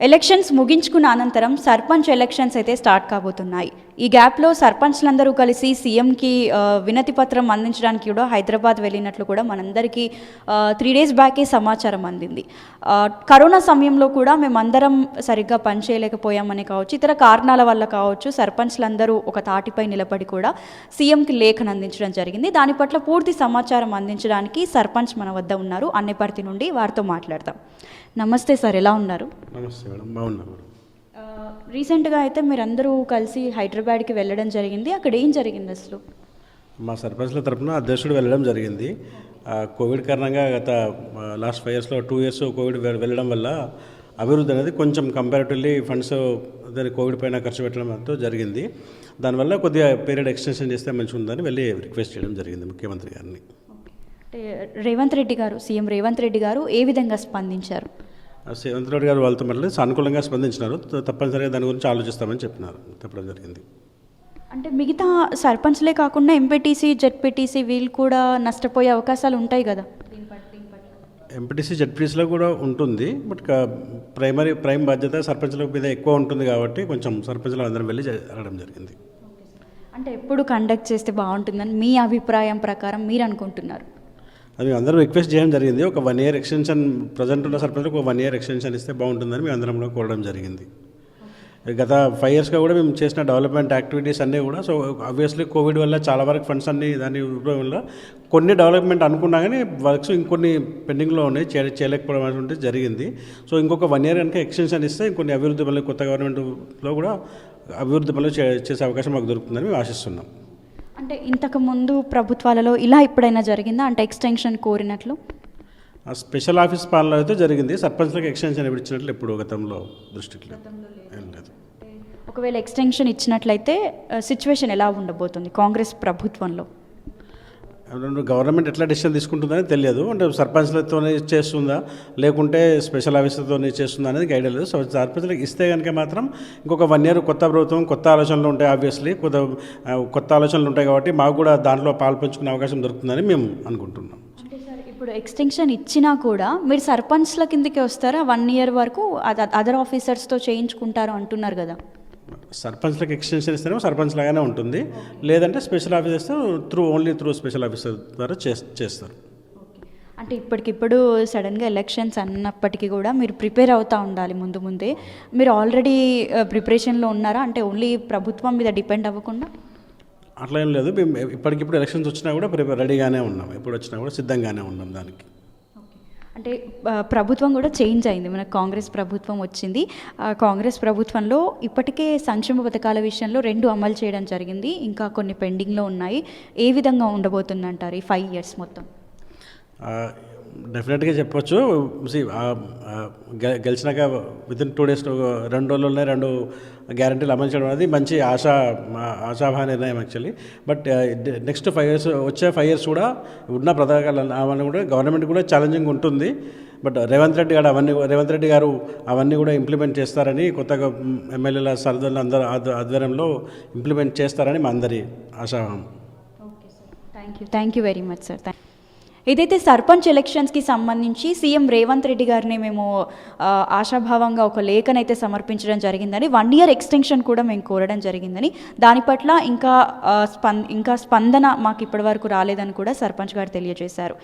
Elections ముగించుకున్న అనంతరం sarpanch elections అయితే start కాబోతున్నాయి. ఈ గ్యాప్లో సర్పంచ్లందరూ కలిసి సీఎంకి వినతి పత్రం అందించడానికి కూడా హైదరాబాద్ వెళ్ళినట్లు కూడా మనందరికీ 3 days బ్యాకే సమాచారం అందింది. కరోనా సమయంలో కూడా మేమందరం సరిగ్గా పనిచేయలేకపోయామని కావచ్చు, ఇతర కారణాల వల్ల కావచ్చు, సర్పంచ్లందరూ ఒక తాటిపై నిలబడి కూడా సీఎంకి లేఖను అందించడం జరిగింది. దాని పట్ల పూర్తి సమాచారం అందించడానికి సర్పంచ్ మన వద్ద ఉన్నారు. అన్నేపర్తి నుండి వారితో మాట్లాడతాం. నమస్తే సార్, ఎలా ఉన్నారు? నమస్తే మేడం, బాగున్నాను. రీసెంట్గా అయితే మీరందరూ కలిసి హైదరాబాద్కి వెళ్ళడం జరిగింది. అక్కడ ఏం జరిగింది అసలు? మా సర్పంచ్ల తరఫున అధ్యక్షుడు వెళ్ళడం జరిగింది. కోవిడ్ కారణంగా గత లాస్ట్ 5 yearsలో 2 years కోవిడ్ వెళ్ళడం వల్ల అభివృద్ధి అనేది కొంచెం కంపారిటివ్లీ ఫండ్స్ దాని కోవిడ్ పైన ఖర్చు పెట్టడంతో జరిగింది. దానివల్ల కొద్దిగా పీరియడ్ ఎక్స్టెన్షన్ చేస్తే మంచిగా ఉందని వెళ్ళి రిక్వెస్ట్ చేయడం జరిగింది ముఖ్యమంత్రి గారిని. రేవంత్ రెడ్డి గారు, సీఎం రేవంత్ రెడ్డి గారు ఏ విధంగా స్పందించారు? రేవంత్ రెడ్డి గారు వాళ్ళతో మాట్లాడి సానుకూలంగా స్పందించినారు. తప్పనిసరిగా దాని గురించి ఆలోచిస్తామని చెప్పడం జరిగింది. అంటే మిగతా సర్పంచ్లే కాకుండా ఎంపీటీసీ, జెడ్పీటీసీ వీళ్ళు కూడా నష్టపోయే అవకాశాలు ఉంటాయి కదా? ఎంపీటీసీ, జెడ్పీటీసీలో కూడా ఉంటుంది. బట్ ప్రైమ్ బాధ్యత సర్పంచ్ల మీద ఎక్కువ ఉంటుంది కాబట్టి కొంచెం సర్పంచ్లు అందరం వెళ్ళి అడగడం జరిగింది. అంటే ఎప్పుడు కండక్ట్ చేస్తే బాగుంటుందని మీ అభిప్రాయం ప్రకారం మీరు అనుకుంటున్నారు? అది అందరం రిక్వెస్ట్ చేయడం జరిగింది. ఒక 1 year ఎక్స్టెన్షన్, ప్రజెంట్ ఉన్న సర్పంచ్లకు ఒక 1 year ఎక్స్టెన్షన్ ఇస్తే బాగుంటుందని మేము అందరం కూడా కోరడం జరిగింది. గత 5 yearsగా కూడా మేము చేసిన డెవలప్మెంట్ యాక్టివిటీస్ అన్నీ కూడా, సో ఆబ్వియస్లీ కోవిడ్ వల్ల చాలా వరకు ఫండ్స్ అన్నీ దాని వల్ల కొన్ని డెవలప్మెంట్ అనుకున్నా కానీ వర్క్స్ ఇంకొన్ని పెండింగ్లో ఉన్నాయి, చేయలేకపోవడం అనేది జరిగింది. సో ఇంకొక 1 year కనుక ఎక్స్టెన్షన్ ఇస్తే ఇంకొన్ని అభివృద్ధి పనులు కొత్త గవర్నమెంట్లో కూడా అభివృద్ధి పనులు చేసే అవకాశం మాకు దొరుకుతుందని మేము ఆశిస్తున్నాం. అంటే ఇంతకు ముందు ప్రభుత్వాలలో ఇలా ఎప్పుడైనా జరిగిందా, అంటే ఎక్స్టెన్షన్ కోరినట్లు? స్పెషల్ ఆఫీస్ పాలనలో అయితే జరిగింది. సర్పంచ్లకు ఎక్స్టెన్షన్ ఇచ్చినట్లు ఎప్పుడు గతంలో దృష్టికి ఏం లేదు. ఒకవేళ ఎక్స్టెన్షన్ ఇచ్చినట్లయితే సిచ్యువేషన్ ఎలా ఉండబోతుంది కాంగ్రెస్ ప్రభుత్వంలో? గవర్నమెంట్ ఎట్లా డెసిషన్ తీసుకుంటుందని తెలియదు. అంటే సర్పంచ్లతోనే చేస్తుందా లేకుంటే స్పెషల్ ఆఫీసర్తోనే చేస్తుందా అనేది ఐడియా లేదు. సో సర్పంచ్లకు ఇస్తే కనుక మాత్రం ఇంకొక 1 year కొత్త ప్రభుత్వం, కొత్త ఆలోచనలు ఉంటాయి. ఆబ్వియస్లీ కొత్త ఆలోచనలు ఉంటాయి కాబట్టి మాకు కూడా దాంట్లో పాల్పంచుకునే అవకాశం దొరుకుతుందని మేము అనుకుంటున్నాం. అంటే సార్, ఇప్పుడు ఎక్స్టెన్షన్ ఇచ్చినా కూడా మీరు సర్పంచ్ల కిందకి వస్తారా? 1 year వరకు అదర్ ఆఫీసర్స్తో చేయించుకుంటారు అంటున్నారు కదా? సర్పంచ్లకు ఎక్స్టెన్షన్ ఇస్తేనే సర్పంచ్ లాగానే ఉంటుంది. లేదంటే special officers only through special officer ద్వారా చేస్తారు. అంటే ఇప్పటికిప్పుడు సడన్గా ఎలక్షన్స్ అన్నప్పటికీ కూడా మీరు ప్రిపేర్ అవుతూ ఉండాలి ముందే. మీరు ఆల్రెడీ ప్రిపరేషన్లో ఉన్నారా? అంటే ఓన్లీ ప్రభుత్వం మీద డిపెండ్ అవ్వకుండా? అట్లా ఏం లేదు. మేము ఇప్పటికిప్పుడు ఎలక్షన్స్ వచ్చినా కూడా రెడీగానే ఉన్నాం. ఎప్పుడు వచ్చినా కూడా సిద్ధంగానే ఉన్నాం దానికి. అంటే ప్రభుత్వం కూడా చేంజ్ అయింది, మనకు కాంగ్రెస్ ప్రభుత్వం వచ్చింది. కాంగ్రెస్ ప్రభుత్వంలో ఇప్పటికే సంక్షేమ పథకాల విషయంలో 2 అమలు చేయడం జరిగింది, ఇంకా కొన్ని పెండింగ్లో ఉన్నాయి. ఏ విధంగా ఉండబోతుందంటారు ఈ 5 years మొత్తం? డెఫినెట్గా చెప్పొచ్చు. గెలిచినాక వితిన్ 2 days 2 రోజుల్లోనే 2 గ్యారంటీలు అమలు చేయడం అనేది మంచి ఆశాభా నిర్ణయం యాక్చువల్లీ. బట్ నెక్స్ట్ 5 years, వచ్చే 5 years కూడా ఉన్న పథకాలు అవన్నీ కూడా గవర్నమెంట్ కూడా ఛాలెంజింగ్ ఉంటుంది. బట్ రేవంత్ రెడ్డి గారు అవన్నీ కూడా ఇంప్లిమెంట్ చేస్తారని, కొత్తగా ఎమ్మెల్యేల సర్దుల అందరూ ఆధ్వర్యంలో ఇంప్లిమెంట్ చేస్తారని మా అందరి ఆశాభావం. Okay sir, thank you very much sir. ఏదైతే సర్పంచ్ ఎలక్షన్స్కి సంబంధించి సీఎం రేవంత్ రెడ్డి గారిని మేము ఆశాభావంగా ఒక లేఖనైతే సమర్పించడం జరిగిందని, 1 year ఎక్స్టెన్షన్ కూడా మేము కోరడం జరిగిందని, దాని పట్ల ఇంకా స్పందన మాకు ఇప్పటివరకు రాలేదని కూడా సర్పంచ్ గారు తెలియజేశారు.